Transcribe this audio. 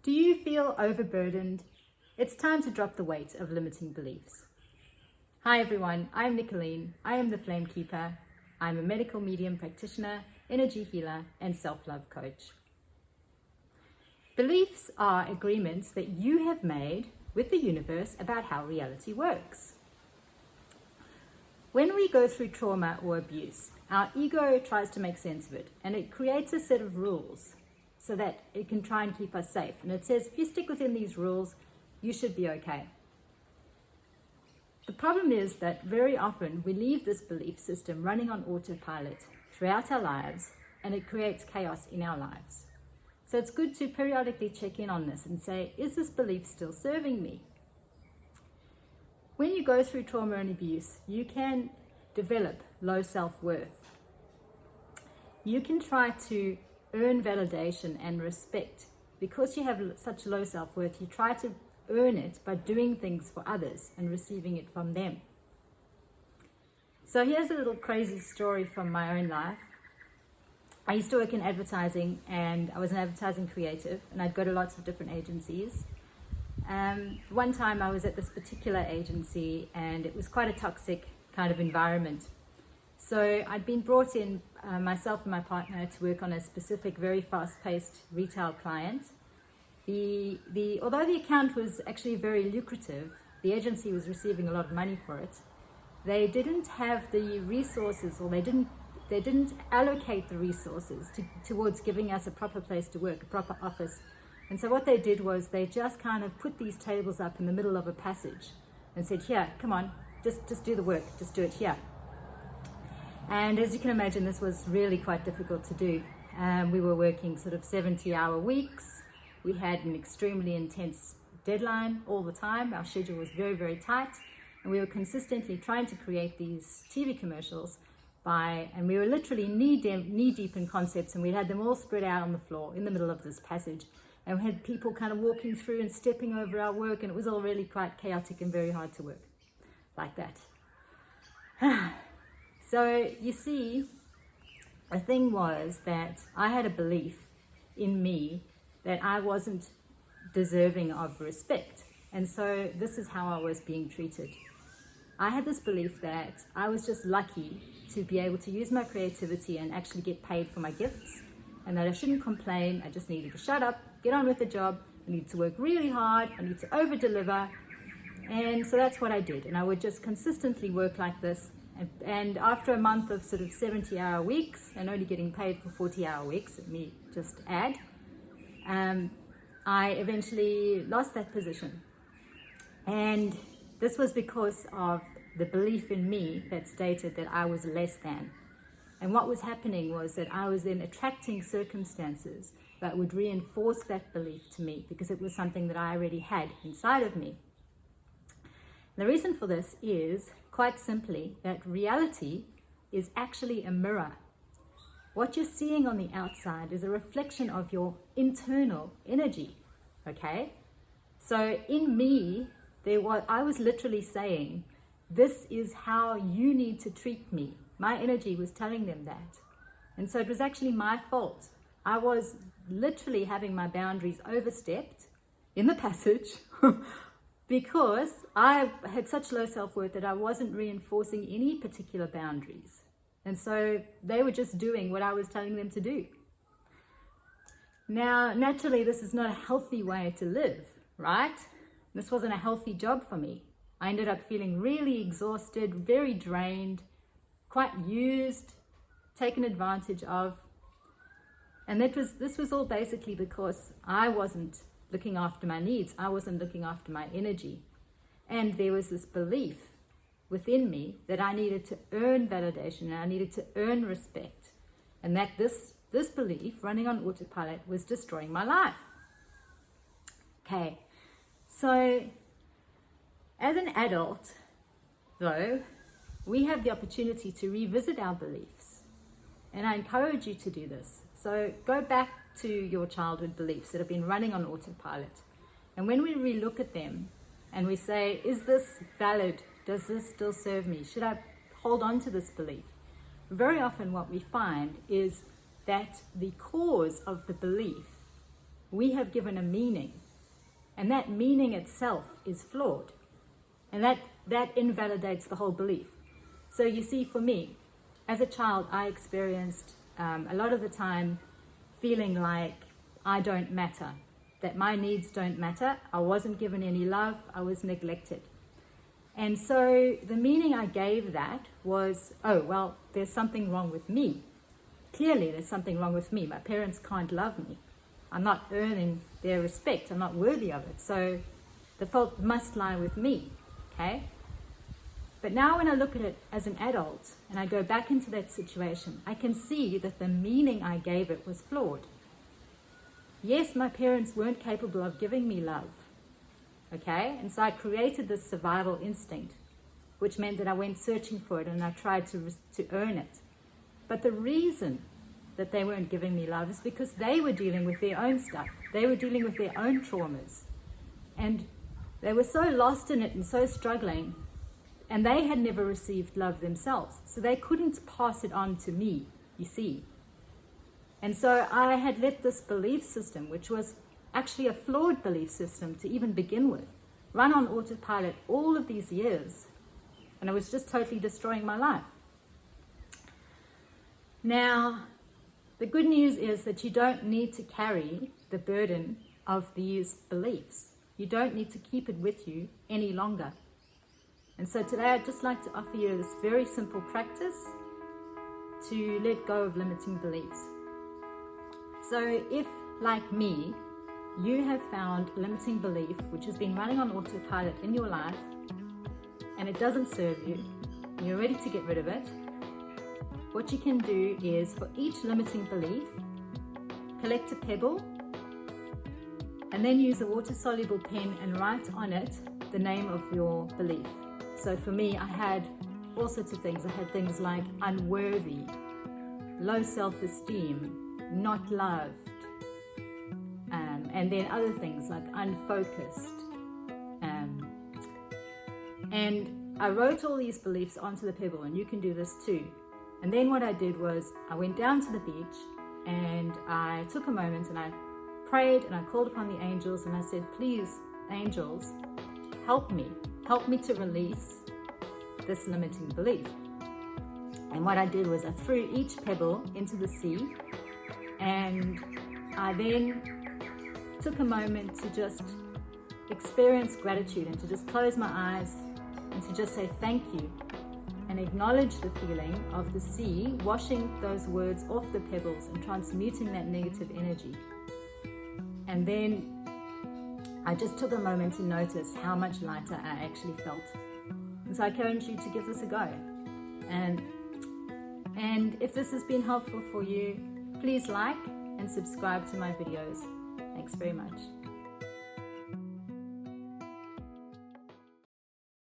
Do you feel overburdened? It's time to drop the weight of limiting beliefs. Hi everyone, I'm Nicolene. I am the Flamekeeper. I'm a medical medium practitioner, energy healer, and self-love coach. Beliefs are agreements that you have made with the universe about how reality works. When we go through trauma or abuse, our ego tries to make sense of it, and it creates a set of rules so that it can try and keep us safe. And it says, if you stick within these rules, you should be okay. The problem is that very often we leave this belief system running on autopilot throughout our lives, and it creates chaos in our lives. So it's good to periodically check in on this and say, is this belief still serving me? When you go through trauma and abuse, you can develop low self-worth. You can try to earn validation and respect. Because you have such low self-worth, you try to earn it by doing things for others and receiving it from them. So here's a little crazy story from my own life. I used to work in advertising, and I was an advertising creative, and I'd go to lots of different agencies. One time I was at this particular agency, and it was quite a toxic kind of environment. So I'd been brought in, myself and my partner, to work on a specific, very fast-paced retail client. Although the account was actually very lucrative, the agency was receiving a lot of money for it. They didn't have the resources, or they didn't allocate the resources towards giving us a proper place to work, a proper office. And so what they did was they just kind of put these tables up in the middle of a passage and said, here, come on, just do the work, just do it here. And as you can imagine, this was really quite difficult to do. We were working sort of 70-hour weeks. We had an extremely intense deadline all the time. Our schedule was very, very tight. And we were consistently trying to create these TV commercials and we were literally knee-deep in concepts, and we had them all spread out on the floor in the middle of this passage. And we had people kind of walking through and stepping over our work, and it was all really quite chaotic and very hard to work like that. So you see, the thing was that I had a belief in me that I wasn't deserving of respect. And so this is how I was being treated. I had this belief that I was just lucky to be able to use my creativity and actually get paid for my gifts, and that I shouldn't complain. I just needed to shut up, get on with the job. I needed to work really hard. I need to over-deliver. And so that's what I did. And I would just consistently work like this. And after a month of sort of 70-hour weeks and only getting paid for 40-hour weeks, let me just add, I eventually lost that position. And this was because of the belief in me that stated that I was less than. And what was happening was that I was then attracting circumstances that would reinforce that belief to me, because it was something that I already had inside of me. The reason for this is, quite simply, that reality is actually a mirror. What you're seeing on the outside is a reflection of your internal energy, okay? So in me, I was literally saying, this is how you need to treat me. My energy was telling them that. And so it was actually my fault. I was literally having my boundaries overstepped in the passage because I had such low self-worth that I wasn't reinforcing any particular boundaries. And so they were just doing what I was telling them to do. Now, naturally, this is not a healthy way to live, right? This wasn't a healthy job for me. I ended up feeling really exhausted, very drained, quite used, taken advantage of. And this was all basically because I wasn't looking after my needs. I wasn't looking after my energy. And there was this belief within me that I needed to earn validation and I needed to earn respect. And that this belief, running on autopilot, was destroying my life. Okay, so as an adult, though, we have the opportunity to revisit our beliefs. And I encourage you to do this. So go back to your childhood beliefs that have been running on autopilot. And when we relook at them and we say, is this valid? Does this still serve me? Should I hold on to this belief? Very often what we find is that the cause of the belief we have given a meaning, and that meaning itself is flawed, and that invalidates the whole belief. So you see, for me, as a child, I experienced a lot of the time feeling like I don't matter, that my needs don't matter. I wasn't given any love. I was neglected. And so the meaning I gave that was, oh, well, there's something wrong with me. Clearly, there's something wrong with me. My parents can't love me. I'm not earning their respect. I'm not worthy of it. So the fault must lie with me, okay? But now when I look at it as an adult and I go back into that situation, I can see that the meaning I gave it was flawed. Yes, my parents weren't capable of giving me love, okay? And so I created this survival instinct, which meant that I went searching for it and I tried to earn it. But the reason that they weren't giving me love is because they were dealing with their own stuff. They were dealing with their own traumas. And they were so lost in it and so struggling, and they had never received love themselves. So they couldn't pass it on to me, you see. And so I had let this belief system, which was actually a flawed belief system to even begin with, run on autopilot all of these years. And it was just totally destroying my life. Now, the good news is that you don't need to carry the burden of these beliefs. You don't need to keep it with you any longer. And so today I'd just like to offer you this very simple practice to let go of limiting beliefs. So if, like me, you have found a limiting belief which has been running on autopilot in your life and it doesn't serve you, and you're ready to get rid of it, what you can do is, for each limiting belief, collect a pebble and then use a water-soluble pen and write on it the name of your belief. So for me, I had all sorts of things. I had things like unworthy, low self-esteem, not loved, and then other things like unfocused. And I wrote all these beliefs onto the pebble, and you can do this too. And then what I did was I went down to the beach and I took a moment and I prayed and I called upon the angels and I said, please, angels, help me to release this limiting belief. And what I did was I threw each pebble into the sea, and I then took a moment to just experience gratitude and to just close my eyes and to just say thank you and acknowledge the feeling of the sea washing those words off the pebbles and transmuting that negative energy. And then I just took a moment to notice how much lighter I actually felt. And so I encourage you to give this a go. And if this has been helpful for you, please like and subscribe to my videos. Thanks very much.